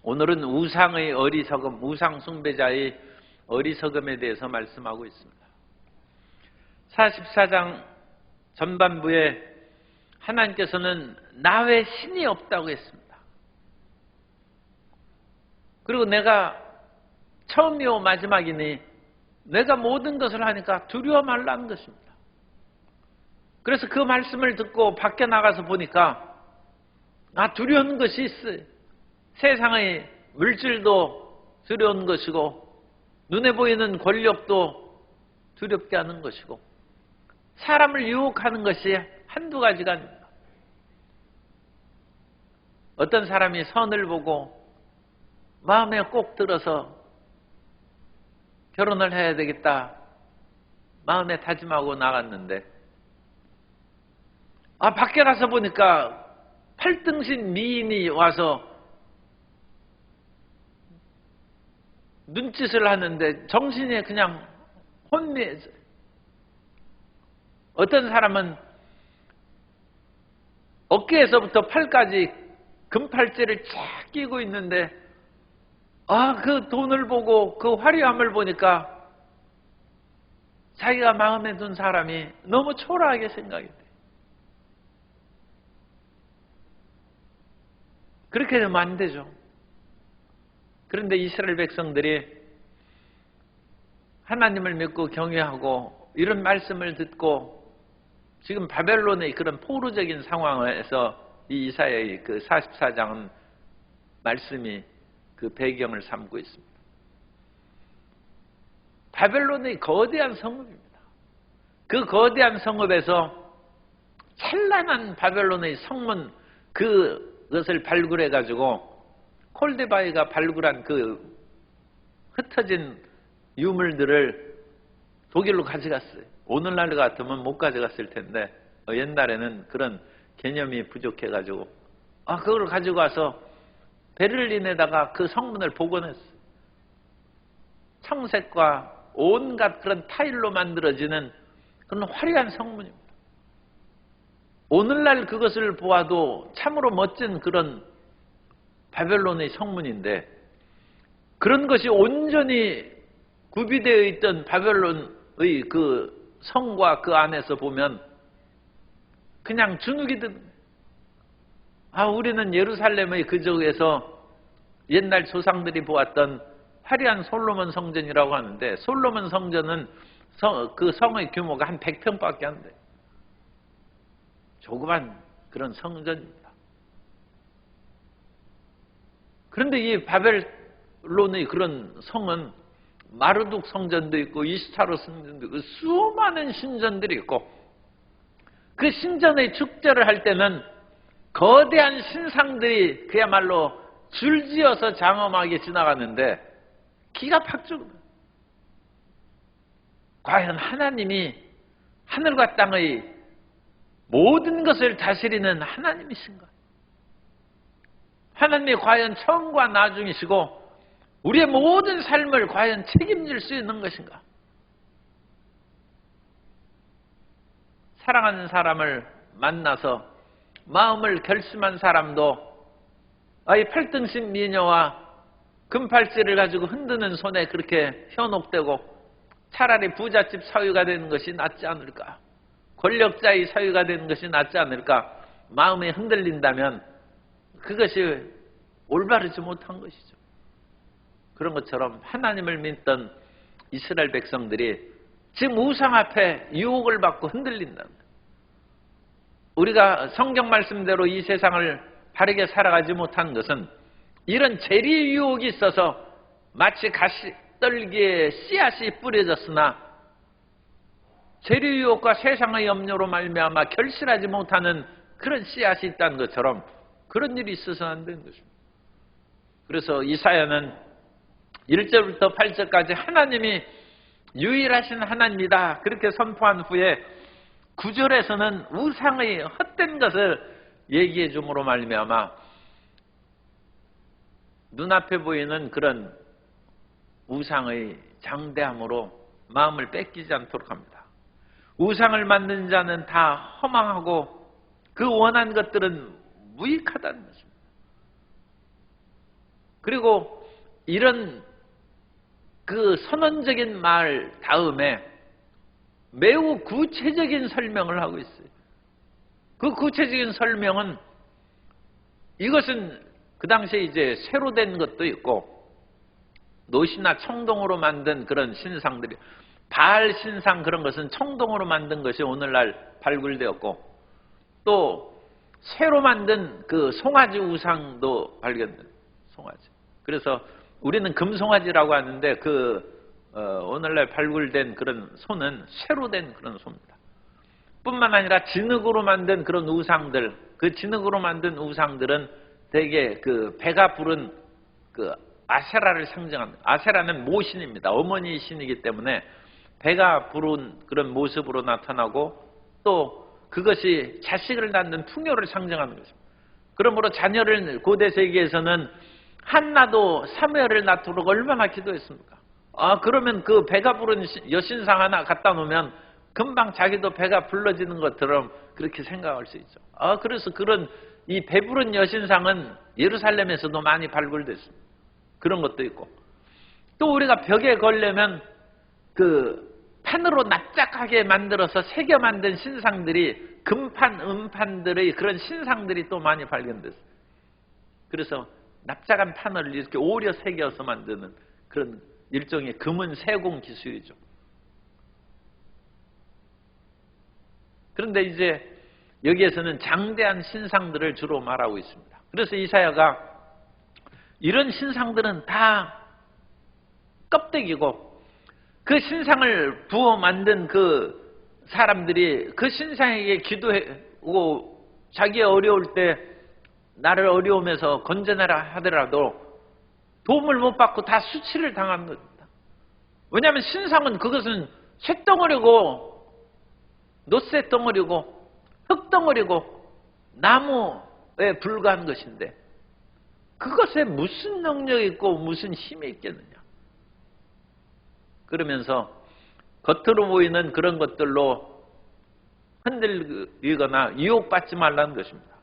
오늘은 우상의 어리석음, 우상 숭배자의 어리석음에 대해서 말씀하고 있습니다. 44장 전반부에 하나님께서는 나 외 신이 없다고 했습니다. 그리고 내가 처음이요 마지막이니 내가 모든 것을 하니까 두려워 말라는 것입니다. 그래서 그 말씀을 듣고 밖에 나가서 보니까 두려운 것이 있어요. 세상의 물질도 두려운 것이고 눈에 보이는 권력도 두렵게 하는 것이고 사람을 유혹하는 것이 한두 가지가 아닙니다. 어떤 사람이 선을 보고 마음에 꼭 들어서 결혼을 해야 되겠다 마음에 다짐하고 나갔는데 밖에 가서 보니까 팔등신 미인이 와서 눈짓을 하는데 정신이 그냥 혼미해져요. 어떤 사람은 어깨에서부터 팔까지 금팔찌를 쫙 끼고 있는데 그 돈을 보고 그 화려함을 보니까 자기가 마음에 둔 사람이 너무 초라하게 생각이 돼요. 그렇게 되면 안 되죠. 그런데 이스라엘 백성들이 하나님을 믿고 경외하고 이런 말씀을 듣고 지금 바벨론의 그런 포로적인 상황에서 이 이사야의 그 44장은 말씀이 그 배경을 삼고 있습니다. 바벨론의 거대한 성읍입니다. 그 거대한 성읍에서 찬란한 바벨론의 성문 그것을 발굴해가지고 콜데바이가 발굴한 그 흩어진 유물들을 독일로 가져갔어요. 오늘날 같으면 못 가져갔을 텐데 옛날에는 그런 개념이 부족해가지고 그걸 가지고 와서 베를린에다가 그 성문을 복원했어요. 청색과 온갖 그런 타일로 만들어지는 그런 화려한 성문입니다. 오늘날 그것을 보아도 참으로 멋진 그런 바벨론의 성문인데 그런 것이 온전히 구비되어 있던 바벨론의 그 성과 그 안에서 보면 그냥 주눅이 듭니다. 우리는 예루살렘의 그쪽에서 옛날 조상들이 보았던 화려한 솔로몬 성전이라고 하는데 솔로몬 성전은 그 성의 규모가 한 100평밖에 안 돼요. 조그만 그런 성전입니다. 그런데 이 바벨론의 그런 성은 마르둑 성전도 있고 이스타로 성전도 있고 수많은 신전들이 있고 그 신전의 축제를 할 때는 거대한 신상들이 그야말로 줄지어서 장엄하게 지나가는데 기가 팍 죽어요. 과연 하나님이 하늘과 땅의 모든 것을 다스리는 하나님이신가? 하나님이 과연 처음과 나중이시고 우리의 모든 삶을 과연 책임질 수 있는 것인가? 사랑하는 사람을 만나서 마음을 결심한 사람도 이 팔등신 미녀와 금팔찌를 가지고 흔드는 손에 그렇게 현혹되고 차라리 부잣집 사위가 되는 것이 낫지 않을까? 권력자의 사위가 되는 것이 낫지 않을까? 마음이 흔들린다면 그것이 올바르지 못한 것이죠. 그런 것처럼 하나님을 믿던 이스라엘 백성들이 지금 우상 앞에 유혹을 받고 흔들린다. 우리가 성경 말씀대로 이 세상을 바르게 살아가지 못한 것은 이런 재리 유혹이 있어서 마치 가시떨기에 씨앗이 뿌려졌으나 재리 유혹과 세상의 염려로 말미암아 결실하지 못하는 그런 씨앗이 있다는 것처럼 그런 일이 있어서는 안 되는 것입니다. 그래서 이사야는 1절부터 8절까지 하나님이 유일하신 하나님이다 그렇게 선포한 후에 9절에서는 우상의 헛된 것을 얘기해 줌으로 말미암아 눈앞에 보이는 그런 우상의 장대함으로 마음을 뺏기지 않도록 합니다. 우상을 만든 자는 다 허망하고 그 원한 것들은 무익하다는 것입니다. 그리고 이런 그 선언적인 말 다음에 매우 구체적인 설명을 하고 있어요. 그 구체적인 설명은 이것은 그 당시에 이제 새로 된 것도 있고 노시나 청동으로 만든 그런 신상들이, 바알 신상 그런 것은 청동으로 만든 것이 오늘날 발굴되었고, 또 새로 만든 그 송아지 우상도 발견된 송아지. 그래서 우리는 금송아지라고 하는데 오늘날 발굴된 그런 소는 새로 된 그런 소입니다. 뿐만 아니라 진흙으로 만든 그런 우상들, 그 진흙으로 만든 우상들은 대개 그 배가 부른 그 아세라를 상징합니다. 아세라는 모신입니다. 어머니 신이기 때문에 배가 부른 그런 모습으로 나타나고, 또 그것이 자식을 낳는 풍요를 상징하는 것입니다. 그러므로 자녀를 고대 세계에서는 한나도 사무엘을 낳도록 얼마나 기도했습니까? 그러면 그 배가 부른 여신상 하나 갖다 놓으면 금방 자기도 배가 불러지는 것처럼 그렇게 생각할 수 있죠. 그래서 그런 이 배부른 여신상은 예루살렘에서도 많이 발굴됐습니다. 그런 것도 있고, 또 우리가 벽에 걸려면 그 판으로 납작하게 만들어서 새겨 만든 신상들이, 금판, 은판들의 그런 신상들이 또 많이 발견됐어요. 그래서 납작한 판을 이렇게 오려 새겨서 만드는 그런 일종의 금은 세공 기술이죠. 그런데 이제 여기에서는 장대한 신상들을 주로 말하고 있습니다. 그래서 이사야가 이런 신상들은 다 껍데기고, 그 신상을 부어 만든 그 사람들이 그 신상에게 기도하고 자기 어려울 때 나를 어려움에서 건져내라 하더라도 도움을 못 받고 다 수치를 당한 겁니다. 왜냐하면 신상은 그것은 쇳덩어리고 노쇠덩어리고 흙덩어리고 나무에 불과한 것인데 그것에 무슨 능력이 있고 무슨 힘이 있겠느냐. 그러면서 겉으로 보이는 그런 것들로 흔들리거나 유혹받지 말라는 것입니다.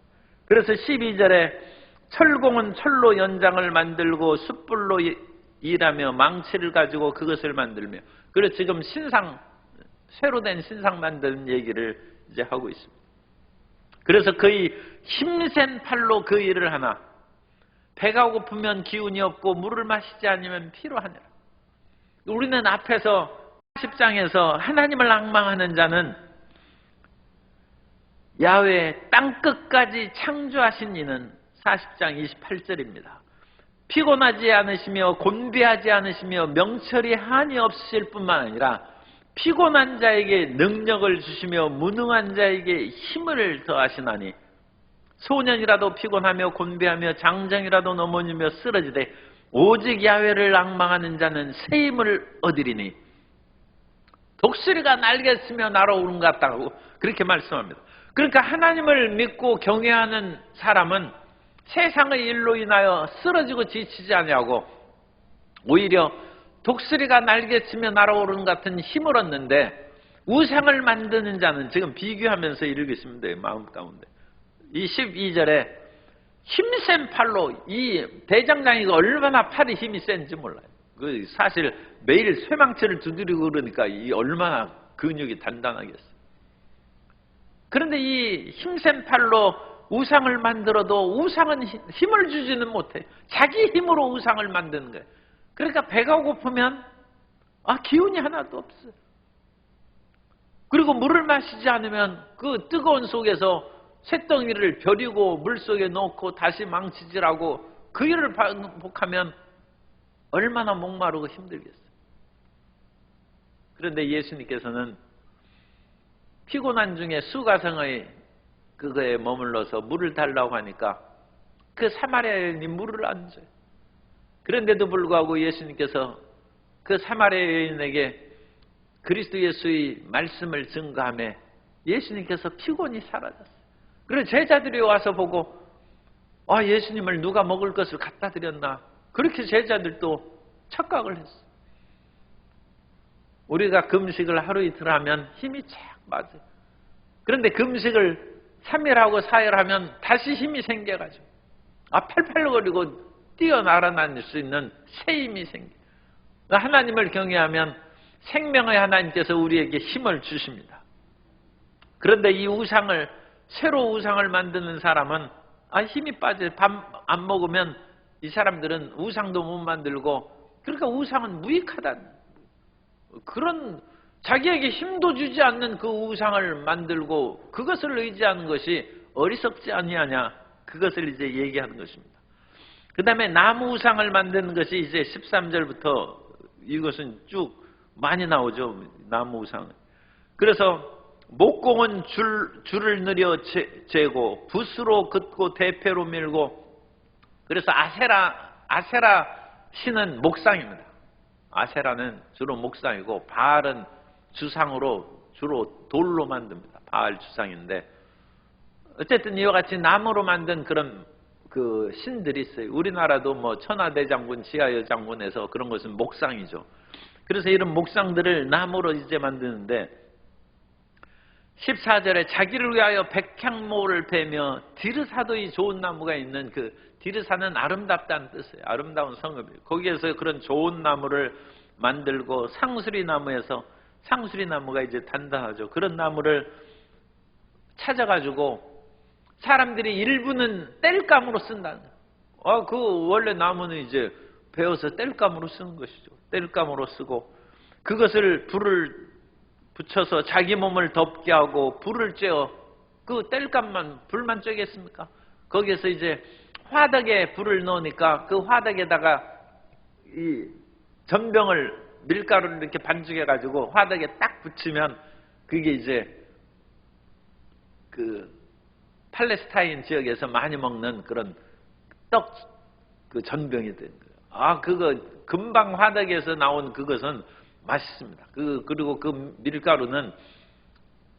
그래서 12절에 철공은 철로 연장을 만들고 숯불로 일하며 망치를 가지고 그것을 만들며, 그래서 지금 신상, 새로 된 신상 만드는 얘기를 이제 하고 있습니다. 그래서 그의 힘센 팔로 그 일을 하나, 배가 고프면 기운이 없고 물을 마시지 않으면 피로하니라. 우리는 앞에서 40장에서 하나님을 앙망하는 자는 야훼 땅끝까지 창조하신 이는 40장 28절입니다. 피곤하지 않으시며 곤비하지 않으시며 명철이 한이 없으실 뿐만 아니라 피곤한 자에게 능력을 주시며 무능한 자에게 힘을 더하시나니 소년이라도 피곤하며 곤비하며 장정이라도 넘어지며 쓰러지되 오직 야훼를 앙망하는 자는 새 힘을 얻으리니 독수리가 날개 쓰며 날아오는 것 같다고 그렇게 말씀합니다. 그러니까 하나님을 믿고 경외하는 사람은 세상의 일로 인하여 쓰러지고 지치지 아니하고 오히려 독수리가 날개 쓰며 날아오르는 같은 힘을 얻는데, 우상을 만드는 자는, 지금 비교하면서 읽으시면 돼요, 마음 가운데. 이 12절에 힘센 팔로, 이 대장장이가 얼마나 팔이 힘이 센지 몰라요. 그 사실 매일 쇠망치를 두드리고 그러니까 이 얼마나 근육이 단단하겠어요. 그런데 이 힘센 팔로 우상을 만들어도 우상은 힘을 주지는 못해요. 자기 힘으로 우상을 만드는 거예요. 그러니까 배가 고프면 기운이 하나도 없어요. 그리고 물을 마시지 않으면 그 뜨거운 속에서 쇳덩이를 버리고 물속에 넣고 다시 망치질하고 그 일을 반복하면 얼마나 목마르고 힘들겠어요. 그런데 예수님께서는 피곤한 중에 수가성의 그거에 머물러서 물을 달라고 하니까 그 사마리아 여인이 물을 안 줘요. 그런데도 불구하고 예수님께서 그 사마리아 여인에게 그리스도 예수의 말씀을 증거하며 예수님께서 피곤이 사라졌어요. 그래서 제자들이 와서 보고 예수님을 누가 먹을 것을 갖다 드렸나, 그렇게 제자들도 착각을 했어요. 우리가 금식을 하루 이틀 하면 힘이 착 맞아요. 그런데 금식을 3일하고 4일 하면 다시 힘이 생겨가지고 팔팔거리고 뛰어날아다닐 수 있는 새 힘이 생겨요. 하나님을 경외하면 생명의 하나님께서 우리에게 힘을 주십니다. 그런데 이 우상을, 새로 우상을 만드는 사람은 힘이 빠져. 밥 안 먹으면 이 사람들은 우상도 못 만들고, 그러니까 우상은 무익하다. 그런 자기에게 힘도 주지 않는 그 우상을 만들고 그것을 의지하는 것이 어리석지 아니하냐, 그것을 이제 얘기하는 것입니다. 그 다음에 나무 우상을 만드는 것이 이제 13절부터 이것은 쭉 많이 나오죠. 나무 우상. 그래서 목공은 줄을 느려 재고 붓으로 긋고 대패로 밀고, 그래서 아세라 신은 목상입니다. 아세라는 주로 목상이고 바알은 주상으로 주로 돌로 만듭니다. 바알 주상인데, 어쨌든 이와 같이 나무로 만든 그런 그 신들이 있어요. 우리나라도 뭐 천하대장군, 지하여장군에서 그런 것은 목상이죠. 그래서 이런 목상들을 나무로 이제 만드는데, 14절에 자기를 위하여 백향모를 베며 디르사도이 좋은 나무가 있는, 그 디르사는 아름답다는 뜻이에요. 아름다운 성읍이에요. 거기에서 그런 좋은 나무를 만들고, 상수리 나무에서, 상수리 나무가 이제 단단하죠. 그런 나무를 찾아가지고 사람들이 일부는 땔감으로 쓴다는 거예요. 그 원래 나무는 이제 베어서 땔감으로 쓰는 것이죠. 땔감으로 쓰고, 그것을 불을 붙여서 자기 몸을 덮게 하고 불을 쬐어, 그 땔감만, 불만 쬐겠습니까? 거기에서 이제 화덕에 불을 넣으니까 그 화덕에다가 이 전병을, 밀가루를 이렇게 반죽해 가지고 화덕에 딱 붙이면 그게 이제 그 팔레스타인 지역에서 많이 먹는 그런 그 전병이 된 거예요. 그거 금방 화덕에서 나온 그것은 맛있습니다. 그리고 그 밀가루는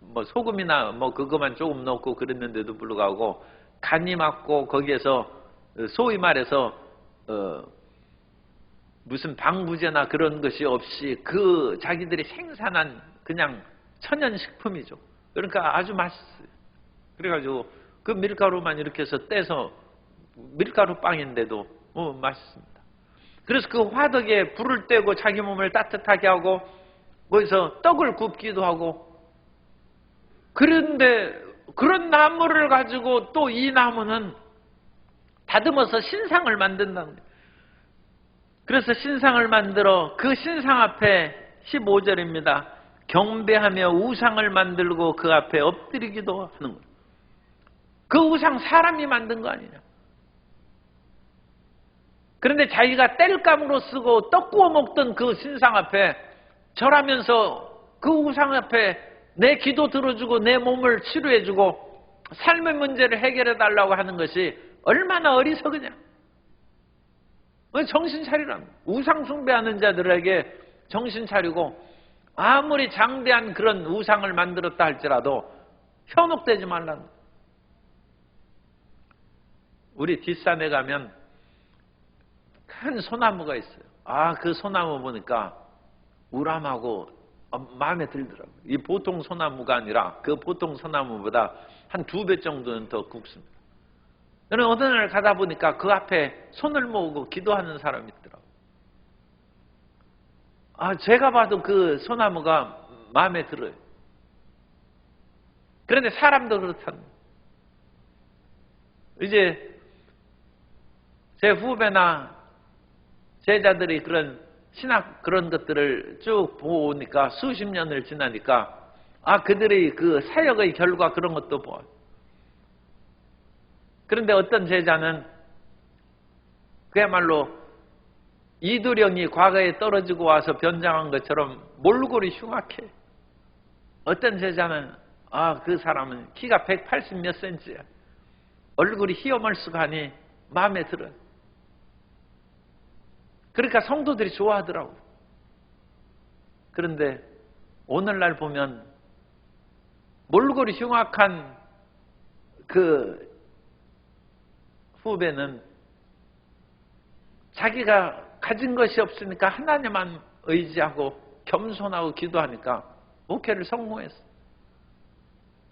뭐 소금이나 뭐 그거만 조금 넣고 그랬는데도 불구하고 간이 맞고, 거기에서 소위 말해서 무슨 방부제나 그런 것이 없이 그 자기들이 생산한 그냥 천연식품이죠. 그러니까 아주 맛있어요. 그래가지고 그 밀가루만 이렇게 해서 떼서, 밀가루 빵인데도 맛있습니다. 그래서 그 화덕에 불을 떼고 자기 몸을 따뜻하게 하고 거기서 떡을 굽기도 하고, 그런데 그런 나무를 가지고 또 이 나무는 다듬어서 신상을 만든다는 거예요. 그래서 신상을 만들어 그 신상 앞에 15절입니다. 경배하며 우상을 만들고 그 앞에 엎드리기도 하는 거예요. 그 우상 사람이 만든 거 아니냐. 그런데 자기가 땔감으로 쓰고 떡 구워 먹던 그 신상 앞에 절하면서 그 우상 앞에 내 기도 들어주고 내 몸을 치료해주고 삶의 문제를 해결해달라고 하는 것이 얼마나 어리석으냐. 정신 차리라는, 우상 숭배하는 자들에게 정신 차리고, 아무리 장대한 그런 우상을 만들었다 할지라도 현혹되지 말라는. 우리 뒷산에 가면 큰 소나무가 있어요. 그 소나무 보니까 우람하고 마음에 들더라고요. 이 보통 소나무가 아니라 그 보통 소나무보다 한 2배 정도는 더 굵습니다. 저는 어느 날 가다 보니까 그 앞에 손을 모으고 기도하는 사람이 있더라고요. 제가 봐도 그 소나무가 마음에 들어요. 그런데 사람도 그렇다는 거예요. 이제 제 후배나 제자들이 그런 신학 그런 것들을 쭉 보니까, 수십 년을 지나니까 그들의 그 사역의 결과 그런 것도 보아요. 그런데 어떤 제자는 그야말로 이두령이 과거에 떨어지고 와서 변장한 것처럼 몰골이 흉악해. 어떤 제자는 그 사람은 키가 180 몇 센치야. 얼굴이 희어멀쑥하니 마음에 들어요. 그러니까 성도들이 좋아하더라고. 그런데 오늘날 보면 몰골이 흉악한 그 후배는 자기가 가진 것이 없으니까 하나님만 의지하고 겸손하고 기도하니까 목회를 성공했어.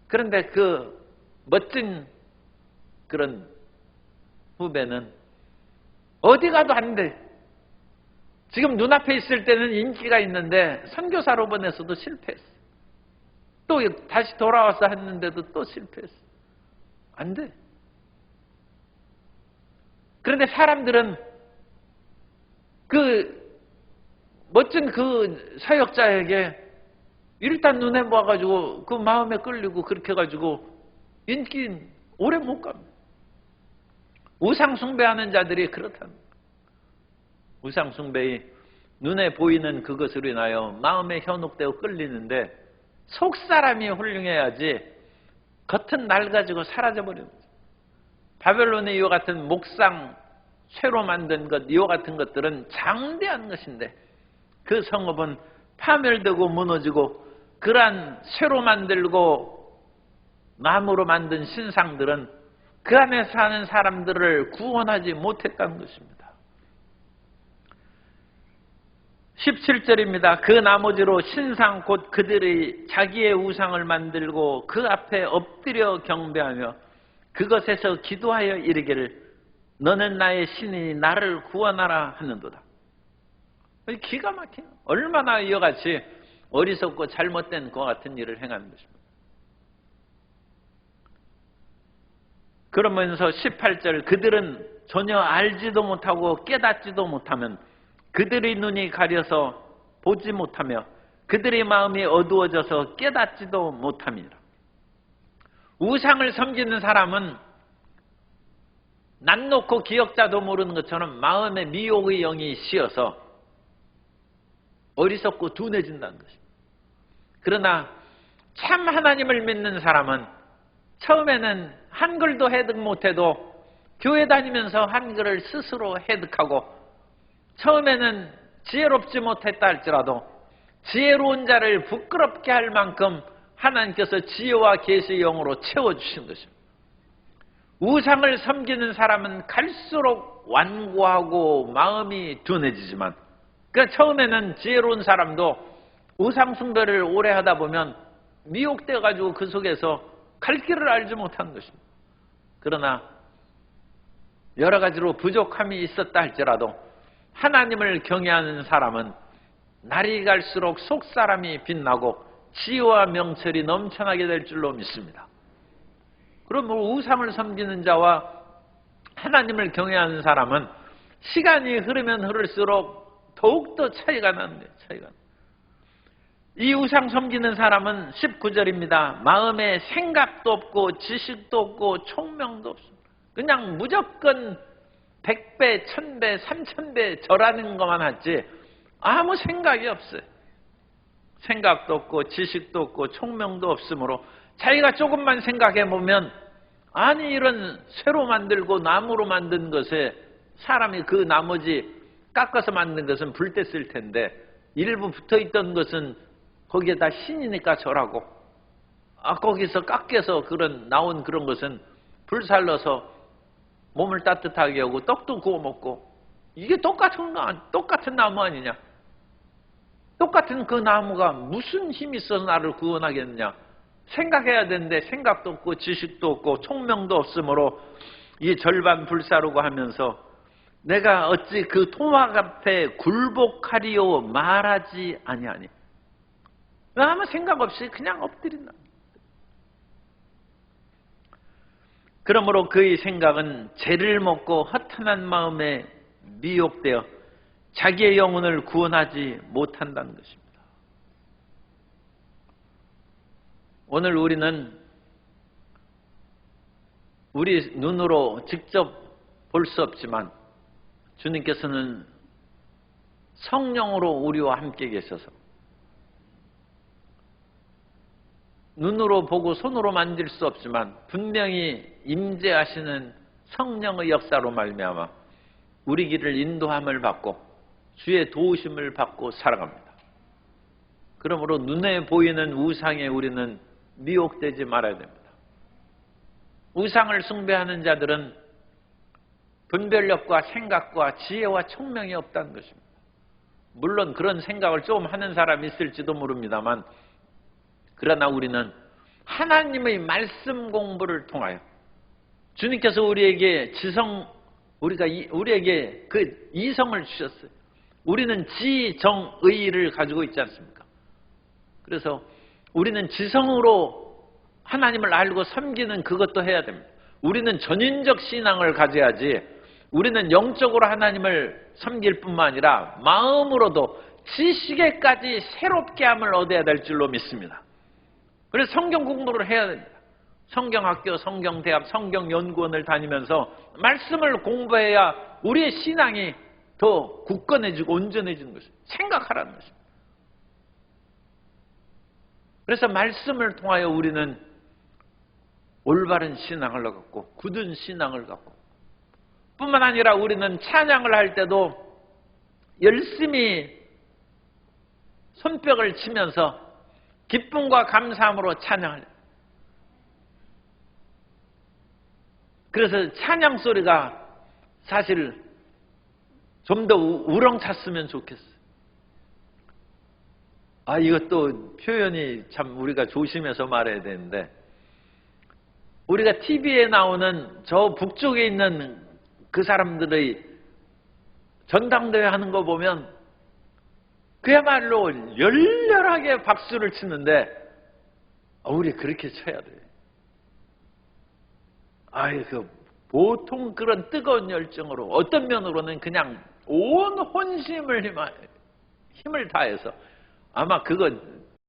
그런데 그 멋진 그런 후배는 어디 가도 안 돼. 지금 눈앞에 있을 때는 인기가 있는데 선교사로 보내서도 실패했어. 또 다시 돌아와서 했는데도 또 실패했어. 안 돼. 그런데 사람들은 그 멋진 그 사역자에게 일단 눈에 모아가지고 그 마음에 끌리고 그렇게 해가지고 인기 오래 못 갑니다. 우상 숭배하는 자들이 그렇답니다. 우상 숭배의 눈에 보이는 그것으로 인하여 마음에 현혹되어 끌리는데 속 사람이 훌륭해야지 겉은 낡아지고 사라져버리는 거죠. 바벨론의 이와 같은 목상, 쇠로 만든 것, 이와 같은 것들은 장대한 것인데 그 성읍은 파멸되고 무너지고 그러한 쇠로 만들고 나무로 만든 신상들은 그 안에 사는 사람들을 구원하지 못했다는 것입니다. 17절입니다. 그 나머지로 신상 곧 그들이 자기의 우상을 만들고 그 앞에 엎드려 경배하며 그것에서 기도하여 이르기를 너는 나의 신이니 나를 구원하라 하는도다. 기가 막히네. 얼마나 이와 같이 어리석고 잘못된 것 같은 일을 행하는 것입니다. 그러면서 18절 그들은 전혀 알지도 못하고 깨닫지도 못하면 그들의 눈이 가려서 보지 못하며 그들의 마음이 어두워져서 깨닫지도 못함이라. 우상을 섬기는 사람은 난 놓고 기억자도 모르는 것처럼 마음에 미혹의 영이 씌어서 어리석고 둔해진다는 것입니다. 그러나 참 하나님을 믿는 사람은 처음에는 한글도 해득 못해도 교회 다니면서 한글을 스스로 해득하고 처음에는 지혜롭지 못했다 할지라도 지혜로운 자를 부끄럽게 할 만큼 하나님께서 지혜와 계시의 영으로 채워주신 것입니다. 우상을 섬기는 사람은 갈수록 완고하고 마음이 둔해지지만 그러니까 처음에는 지혜로운 사람도 우상 숭배를 오래 하다 보면 미혹되어 가지고 그 속에서 갈 길을 알지 못하는 것입니다. 그러나 여러 가지로 부족함이 있었다 할지라도 하나님을 경외하는 사람은 날이 갈수록 속 사람이 빛나고 지혜와 명철이 넘쳐나게 될 줄로 믿습니다. 그럼 우상을 섬기는 자와 하나님을 경외하는 사람은 시간이 흐르면 흐를수록 더욱더 차이가 나는데 이 우상 섬기는 사람은 19절입니다. 마음에 생각도 없고 지식도 없고 총명도 없습니다. 그냥 무조건 100배, 1000배, 3000배 절하는 것만 하지 아무 생각이 없어요. 생각도 없고 지식도 없고 총명도 없으므로 자기가 조금만 생각해 보면 아니 이런 쇠로 만들고 나무로 만든 것에 사람이 그 나머지 깎아서 만든 것은 불 때 쓸 텐데 일부 붙어있던 것은 거기에다 신이니까 절하고 거기서 깎여서 나온 그런 것은 불살라서 몸을 따뜻하게 하고 떡도 구워 먹고 이게 똑같은 나무 아니냐? 똑같은 그 나무가 무슨 힘이 있어서 나를 구원하겠느냐? 생각해야 되는데 생각도 없고 지식도 없고 총명도 없으므로 이 절반 불사르고 하면서 내가 어찌 그 토막 앞에 굴복하리요 말하지 아니하니. 아무 생각 없이 그냥 엎드린다. 그러므로 그의 생각은 죄를 먹고 허탄한 마음에 미혹되어 자기의 영혼을 구원하지 못한다는 것입니다. 오늘 우리는 우리 눈으로 직접 볼 수 없지만 주님께서는 성령으로 우리와 함께 계셔서 눈으로 보고 손으로 만질 수 없지만 분명히 임재하시는 성령의 역사로 말미암아 우리 길을 인도함을 받고 주의 도우심을 받고 살아갑니다. 그러므로 눈에 보이는 우상에 우리는 미혹되지 말아야 됩니다. 우상을 숭배하는 자들은 분별력과 생각과 지혜와 총명이 없다는 것입니다. 물론 그런 생각을 좀 하는 사람이 있을지도 모릅니다만 그러나 우리는 하나님의 말씀 공부를 통하여 주님께서 우리에게 지성 우리에게 그 이성을 주셨어요. 우리는 지정의를 가지고 있지 않습니까? 그래서 우리는 지성으로 하나님을 알고 섬기는 그것도 해야 됩니다. 우리는 전인적 신앙을 가져야지, 우리는 영적으로 하나님을 섬길 뿐만 아니라 마음으로도 지식에까지 새롭게 함을 얻어야 될 줄로 믿습니다. 그래서 성경 공부를 해야 됩니다. 성경학교, 성경대학, 성경연구원을 다니면서 말씀을 공부해야 우리의 신앙이 더 굳건해지고 온전해지는 것입니다. 생각하라는 것입니다. 그래서 말씀을 통하여 우리는 올바른 신앙을 갖고 굳은 신앙을 갖고, 뿐만 아니라 우리는 찬양을 할 때도 열심히 손뼉을 치면서 기쁨과 감사함으로 찬양을 해요. 그래서 찬양 소리가 사실 좀 더 우렁찼으면 좋겠어요. 이것도 표현이 참 우리가 조심해서 말해야 되는데, 우리가 TV에 나오는 저 북쪽에 있는 그 사람들의 전당대회 하는 거 보면 그야말로 열렬하게 박수를 치는데, 우리 그렇게 쳐야 돼. 보통 그런 뜨거운 열정으로, 어떤 면으로는 그냥 온 혼심을 힘을 다해서, 아마 그거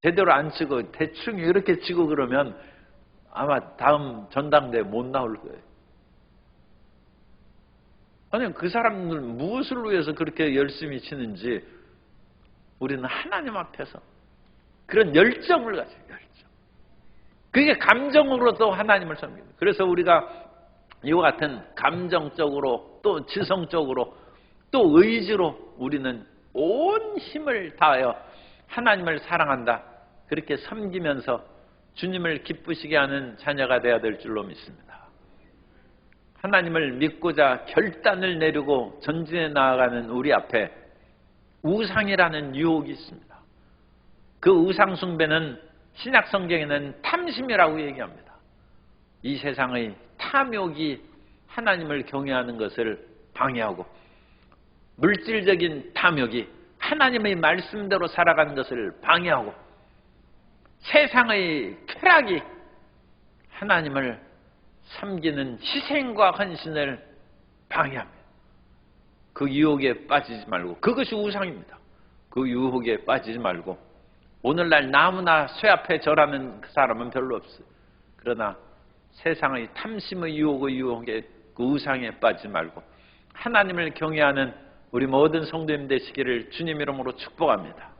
제대로 안 치고 대충 이렇게 치고 그러면 아마 다음 전당대회 못 나올 거예요. 아니, 그 사람들 무엇을 위해서 그렇게 열심히 치는지 우리는 하나님 앞에서 그런 열정을 가져요. 열정. 그게 감정으로도 하나님을 섬깁니다. 그래서 우리가 이와 같은 감정적으로, 또 지성적으로, 또 의지로 우리는 온 힘을 다하여 하나님을 사랑한다, 그렇게 섬기면서 주님을 기쁘시게 하는 자녀가 되어야 될 줄로 믿습니다. 하나님을 믿고자 결단을 내리고 전진해 나아가는 우리 앞에 우상이라는 유혹이 있습니다. 그 우상 숭배는 신약 성경에는 탐심이라고 얘기합니다. 이 세상의 탐욕이 하나님을 경외하는 것을 방해하고, 물질적인 탐욕이 하나님의 말씀대로 살아가는 것을 방해하고, 세상의 쾌락이 하나님을 섬기는 희생과 헌신을 방해합니다. 그 유혹에 빠지지 말고, 그것이 우상입니다. 그 유혹에 빠지지 말고, 오늘날 나무나 쇠 앞에 절하는 그 사람은 별로 없어요. 그러나 세상의 탐심의 유혹에, 그 우상에 빠지지 말고 하나님을 경외하는 우리 모든 성도님 되시기를 주님 이름으로 축복합니다.